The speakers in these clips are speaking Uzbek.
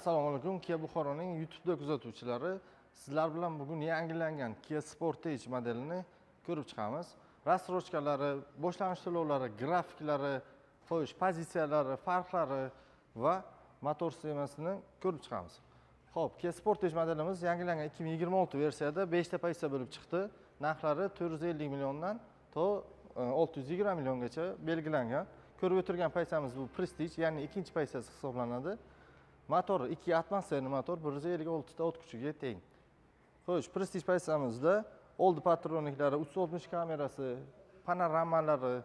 Assalomu alaykum, Kia Buxoroning YouTube'da kuzatuvchilari. Sizlar bilan bugun yangilangan Kia Sportage modelini ko'rib chiqamiz. Rassrochkalari, boshlang'ich to'lovlari, grafiklari, qo'yish pozitsiyalari, farqlari va motor sistemasini ko'rib chiqamiz. Xo'p, Kia Sportage modelimiz yangilangan 2026 versiyada 5 ta pozitsiya bo'lib chiqdi. Narxlari 450 milliondan to 620 milliongacha belgilangan. Ko'rib o'tirgan pozitsiyamiz bu Prestige, ya'ni ikkinchi pozitsiyasi hisoblanadi. Motor 2 atmosferli motor 156 ta o't kuchiga teng. Xo'sh, Prestige pozitsiyamizda oldi patroniklari, 360 kamerasi, panoramalari,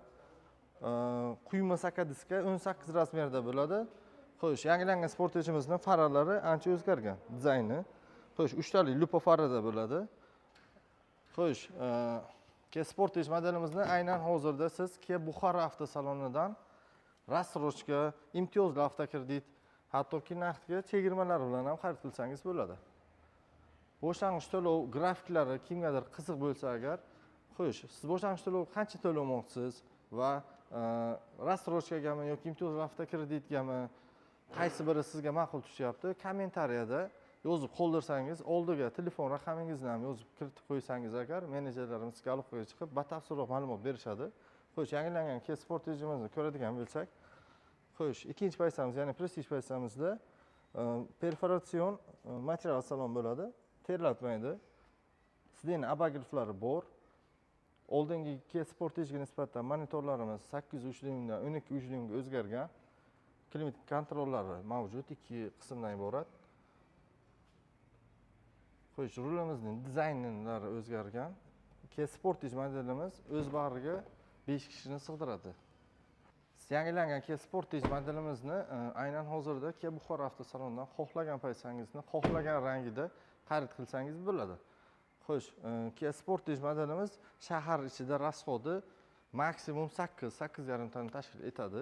quyma saka diska 18 razmerda bo'ladi. Xo'sh, yangilangan Sportage'imizning faralari ancha o'zgargan dizayni. Xo'sh, 3 tali lupa farada bo'ladi. Xo'sh, Kia Sportage modelimizni aynan hozirda siz Kia Buxoro avtosalonidan rassrochka, imtiyozli avtokredit, hattoki naqdga chegirmalar bilan ham xarid qilsangiz bo'ladi. Boshlang'ich to'lov grafiklari kimgadir qiziq bo'lsa agar, xo'sh, siz boshlang'ich to'lov qancha to'lamoqchisiz va rassrochkagami yoki imtiyozli avtokreditgami qaysi biri sizga ma'qul tushyapti? Kommentariyada yozib qoldirsangiz, oldiga telefon raqamingizni ham yozib kiritib qo'ysangiz agar, menejerlarimiz sizga aloqaga chiqib, batafsilroq ma'lumot berishadi. Xo'sh, yangilangan Kia Sportage'imizni ko'radigan bo'lsak, xo'sh, ikkinchi pozitsiyamiz, ya'ni Prestige pozitsiyamizda perforatsion material salon bo'ladi. Terlatmaydi. Sideni abagilflari bor. Oldingi Kia Sportage'ga nisbatan monitorlarimiz 8.3 dyuymdan 12.3 dyuymga o'zgargan. Klimat kontrollari mavjud, ikki qismdan iborat. Xo'sh, rulimizning dizaynlari o'zgargan. Kia Sportage modelimiz o'z bag'riga 5 kishini sig'diradi. Yangilangan Kia Sportage modelimizni aynan hozirda Kia Buxoro avtosalonidan xohlagan pozitsiyangizni xohlagan rangida xarid qilsangiz bo'ladi. Xo'sh, Kia Sportage modelimiz shahar ichida rasxodi maksimum 8.5 tonna tashkil etadi.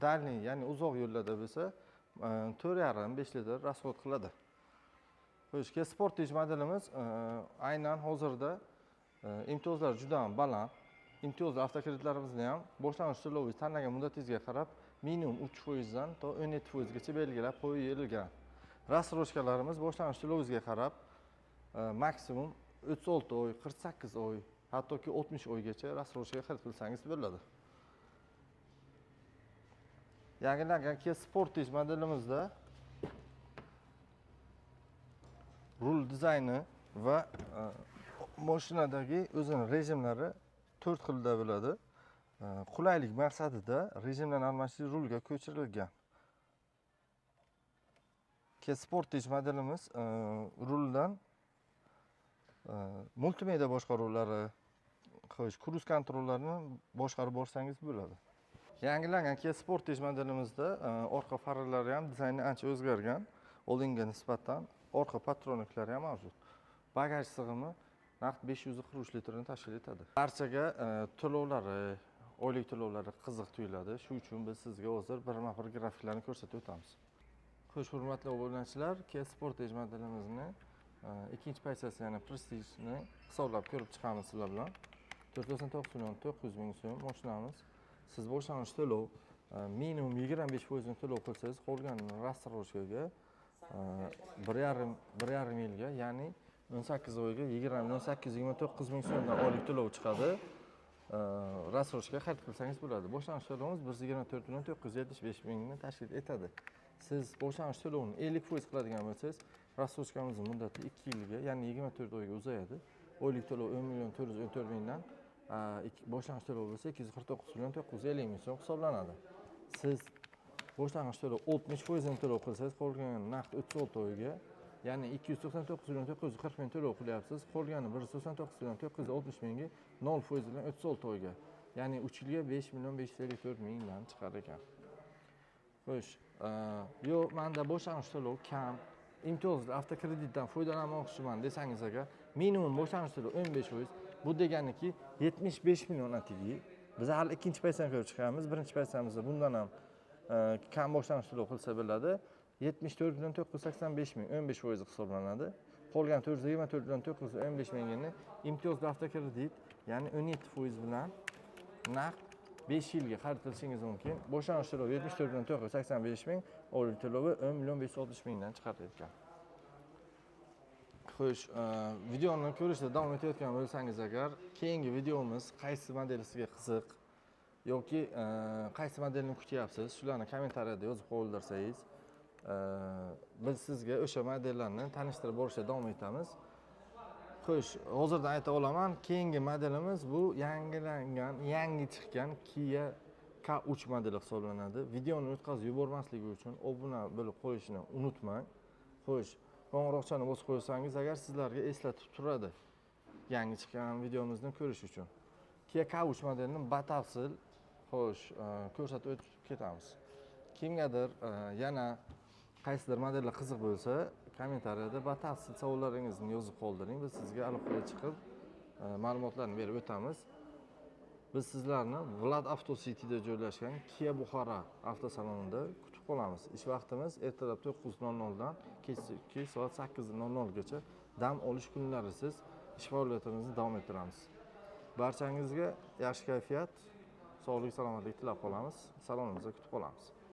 Dalniy, ya'ni uzoq yo'llarda bo'lsa 4.5-5 litr rasxod qiladi. Xo'sh, Kia Sportage modelimiz aynan hozirda imtiyozlar juda ham baland. Imtiyozli avtokreditlarimizni ham boshlang'ich to'lovingiz tanlagan muddatingizga qarab minimum 3% dan to 17% gacha belgilab qo'yilgan. Rassrochkalarimiz boshlang'ich to'lovingizga qarab maksimum 36 oy, 48 oy, hattoki 60 oygacha rassrochka xarid qilsangiz bo'ladi. Yangilangan Kia Sportage modelimizda rul dizayni va mashinadagi o'zining rejimlari 4 xilda bo'ladi. Qulaylik maqsadida rejimlarni almashish rulga ko'chirilgan. Kia Sportage modelimiz ruldan multimedia boshqaruvlari, qo'yish, kruz kontrollarini boshqarib borsangiz bo'ladi. Yangilangan Kia Sportage modelimizda orqa faralari ham dizayni ancha o'zgargan. Oldinga nisbatan orqa patroniklari ham mavjud. Bagaj sig'imi naqd 543 litrni tashkil etadi. Barchaga to'lovlari, oylik to'lovlari qiziq tuyuladi. Shu uchun biz sizga hozir birma-bir grafiklarni ko'rsatib o'tamiz. Xo'sh, hurmatli obunachilar, Kia Sportage modelimizni ikkinchi pozitsiyasi, ya'ni Prestige'ni hisoblab ko'rib chiqamiz sizlar bilan. 489 million 900 ming so'm mashinamiz. Siz boshlang'ich to'lov minimum 25% to'lov qilsangiz, qolgan rassrochkaga 1,5 yilga, ya'ni 18 oyga 18-29 ming so'mdan oylik to'lov chiqadi. Rassrochka xarid qilsangiz bo'ladi. Boshlang'ich to'lovimiz 124 million 975 mingni tashkil etadi. Siz boshlang'ich to'lovni 50% qiladigan bo'lsangiz, rassrochkamizning muddati 2 yilga, ya'ni 24 oyga uzayadi. Oylik to'lov 10 million 414 mingdan boshlang'ich to'lov bo'lsa 249 million 950 ming so'm hisoblanadi. Siz boshlang'ich to'lov 60% to'lov qilsangiz, qolgan naqd 36 oyga, ya'ni 299 million 940 ming to'lov qilyapsiz. Qolgani 199 million 960 mingga 0% bilan 36 oyga, ya'ni 3 yilga 5 million 554 mingdan chiqar ekan. Xo'sh, yo'q, menda boshlang'ich to'lov kam, imtiyozli avtokreditdan foydalanmoqchiman desangiz agar, minimum boshlang'ich to'lov 15%. Bu deganiki 75 million atigi. Biz hali ikkinchi pozitsiyani ko'rib chiqamiz. Birinchi pozitsiyamizda bundan ham kam boshlang'ich to'lov qilsa bo'ladi. 74 million 985 ming 15% hisoblanadi. Qolgan 424 million 915 mingini imtiyozli avtokredit, ya'ni 17% bilan naqd 5 yilga qaratilishingiz mumkin. Boshlanish to'lovi 74,985 ming, oylik to'lovi 10,560 mingdan chiqarib ekan. Xo'sh, videoni ko'rishda davom etayotgan bo'lsangiz agar, keyingi videomiz qaysi model sizga qiziq yoki qaysi modelni kutyapsiz, shularni kommentariyada yozib qoldirsangiz, biz sizga o'sha modellarni tanishtirib borishda davom etamiz. Xo'sh, hozirdan ayta olaman, keyingi modelimiz bu yangi chiqqan Kia K3 modeli hisoblanadi. Videoni o'tkazib yubormasligi uchun obuna bo'lib qo'yishni unutmang. Xo'sh, qo'ng'iroqchani bosib qo'ysangiz agar sizlarga eslatib turadi yangi chiqqan videomizni ko'rish uchun. Kia K3 modelini batafsil ko'rsatib o'tib ketamiz. Kimgadir yana qaysidir modellar qiziq bo'lsa, kommentariyada batafsil savollaringizni yozib qoldiring. Biz sizga alohida chiqib ma'lumotlarni berib o'tamiz. Biz sizlarni Vlad Auto City'da joylashgan Kia Buxara avtosalonida kutib qolamiz. Ish vaqtimiz ertalab 9:00 dan kechki soat 8:00 gacha. Dam olish kunlarisiz ish faoliyatimizni davom ettiramiz. Barchangizga yaxshi kayfiyat, sog'lik, salomatlik tilab qolamiz. Salonimizda kutib qolamiz.